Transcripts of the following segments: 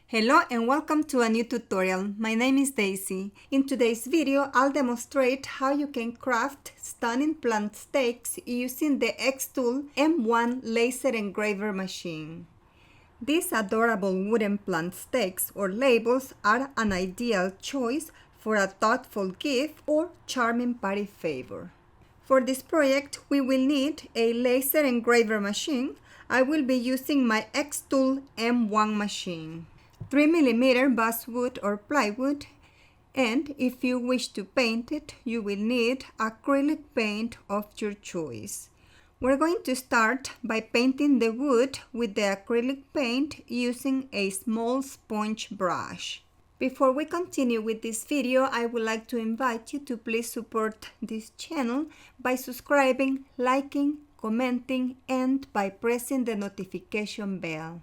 Hello and welcome to a new tutorial. My name is Daisy. In today's video, I'll demonstrate how you can craft stunning plant stakes using the XTOOL M1 laser engraver machine. These adorable wooden plant stakes or labels are an ideal choice for a thoughtful gift or charming party favor. For this project, we will need a laser engraver machine. I will be using my XTOOL M1 machine. 3mm basswood or plywood, and if you wish to paint it, you will need acrylic paint of your choice. We're going to start by painting the wood with the acrylic paint using a small sponge brush. Before we continue with this video, I would like to invite you to please support this channel by subscribing, liking, commenting, and by pressing the notification bell.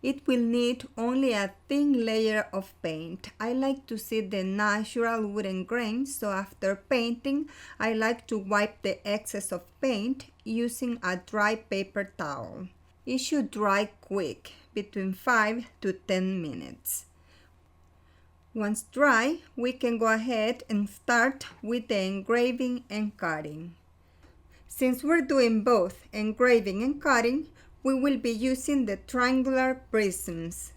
It will need only a thin layer of paint. I like to see the natural wooden grain, so after painting, I like to wipe the excess of paint using a dry paper towel. It should dry quick, between 5 to 10 minutes. Once dry, we can go ahead and start with the engraving and cutting. Since we're doing both engraving and cutting, we will be using the triangular prisms.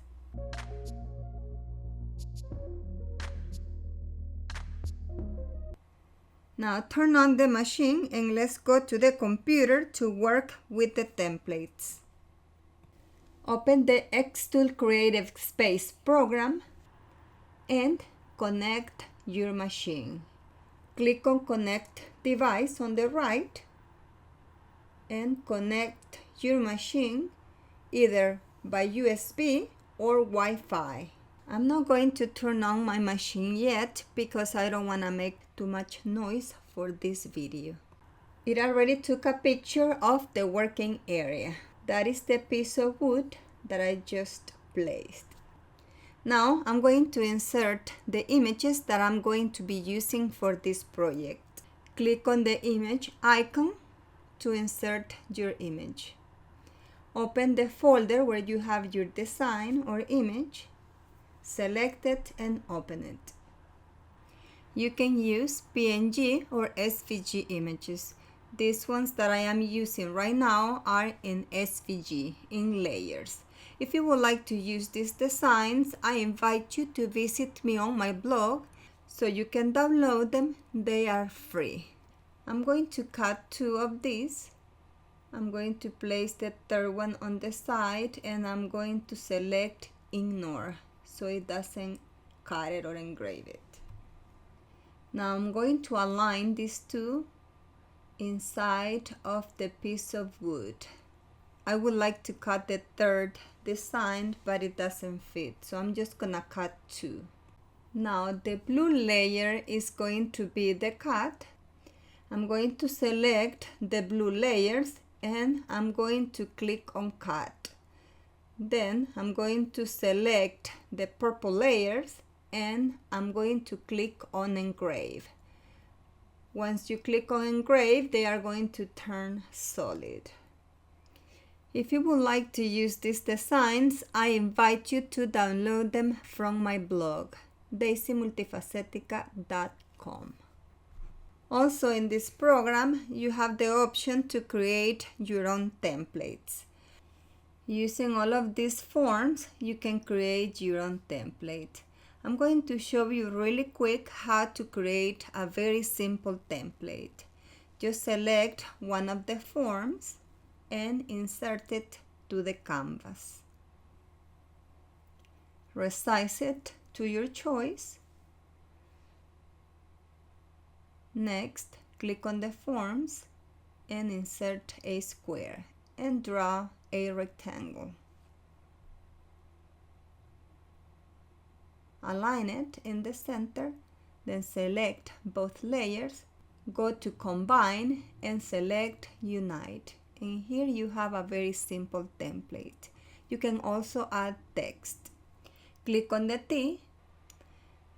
Now turn on the machine and let's go to the computer to work with the templates. Open the XTOOL Creative Space program and connect your machine. Click on Connect Device on the right and connect your machine either by USB or Wi-Fi. I'm not going to turn on my machine yet because I don't want to make too much noise for this video. It already took a picture of the working area. That is the piece of wood that I just placed. Now I'm going to insert the images that I'm going to be using for this project. Click on the image icon to insert your image. Open the folder where you have your design or image, select it and open it. You can use PNG or SVG images. These ones that I am using right now are in SVG, in layers. If you would like to use these designs, I invite you to visit me on my blog so you can download them. They are free. I'm going to cut 2 of these. I'm going to place the third one on the side and I'm going to select ignore so it doesn't cut it or engrave it. Now I'm going to align these 2 inside of the piece of wood. I would like to cut the third design, but it doesn't fit, so I'm just gonna cut 2. Now the blue layer is going to be the cut. I'm going to select the blue layers and I'm going to click on cut. Then I'm going to select the purple layers and I'm going to click on engrave. Once you click on engrave, they are going to turn solid. If you would like to use these designs, I invite you to download them from my blog, daisymultifacetica.com. Also in this program, you have the option to create your own templates. Using all of these forms, you can create your own template. I'm going to show you really quick how to create a very simple template. Just select one of the forms and insert it to the canvas. Resize it to your choice. Next, click on the forms and insert a square and draw a rectangle. Align it in the center, then select both layers, go to Combine and select Unite. And here you have a very simple template. You can also add text. Click on the T,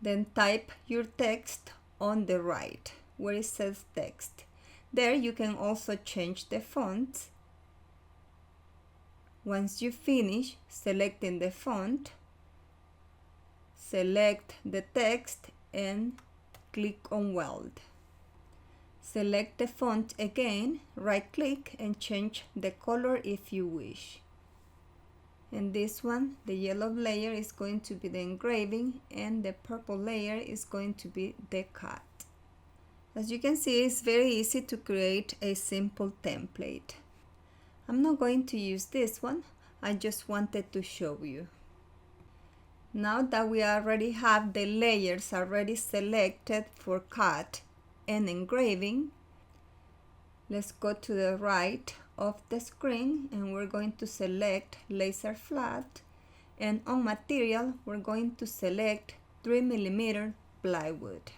then type your text on the right where it says text. There you can also change the font. Once you finish selecting the font, select the text and click on Weld. Select the font again, right-click and change the color if you wish. And this one, the yellow layer is going to be the engraving and the purple layer is going to be the cut. As you can see, it's very easy to create a simple template. I'm not going to use this one, I just wanted to show you. Now that we already have the layers already selected for cut and engraving, let's go to the right of the screen and we're going to select laser flat, and on material we're going to select 3mm plywood.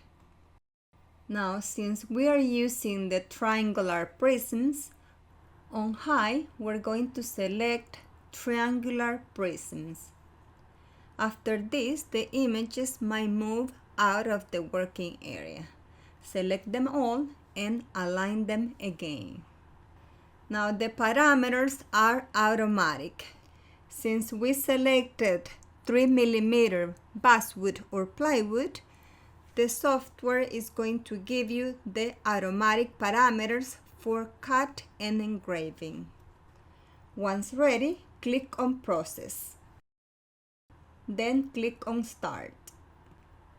Now, since we are using the triangular prisms, on high we're going to select triangular prisms. After this, the images might move out of the working area. Select them all and align them again. Now the parameters are automatic. Since we selected 3mm basswood or plywood, the software is going to give you the automatic parameters for cut and engraving. Once ready, click on Process. Then click on Start.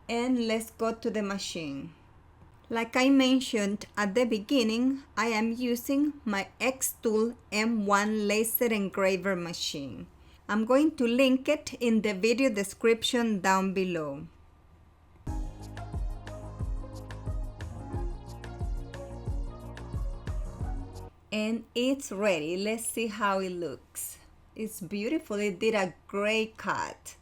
And let's go to the machine. Like I mentioned at the beginning, I am using my XTOOL M1 laser engraver machine. I'm going to link it in the video description down below. And it's ready. Let's see how it looks. It's beautiful. It did a great cut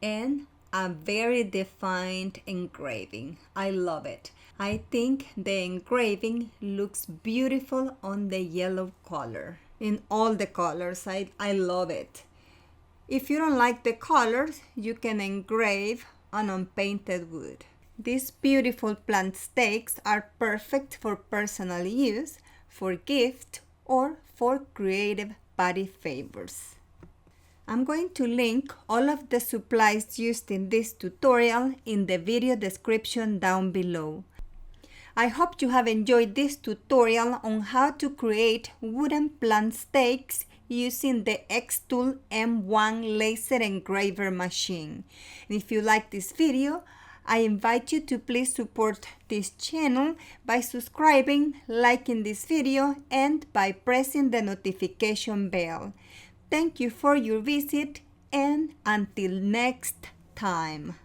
and a very defined engraving. I love it. I think the engraving looks beautiful on the yellow color. In all the colors, I love it. If you don't like the colors, you can engrave on unpainted wood. These beautiful plant stakes are perfect for personal use, for gift, or for creative body favors. I'm going to link all of the supplies used in this tutorial in the video description down below. I hope you have enjoyed this tutorial on how to create wooden plant stakes using the XTOOL M1 laser engraver machine. And if you like this video, I invite you to please support this channel by subscribing, liking this video, and by pressing the notification bell. Thank you for your visit, and until next time.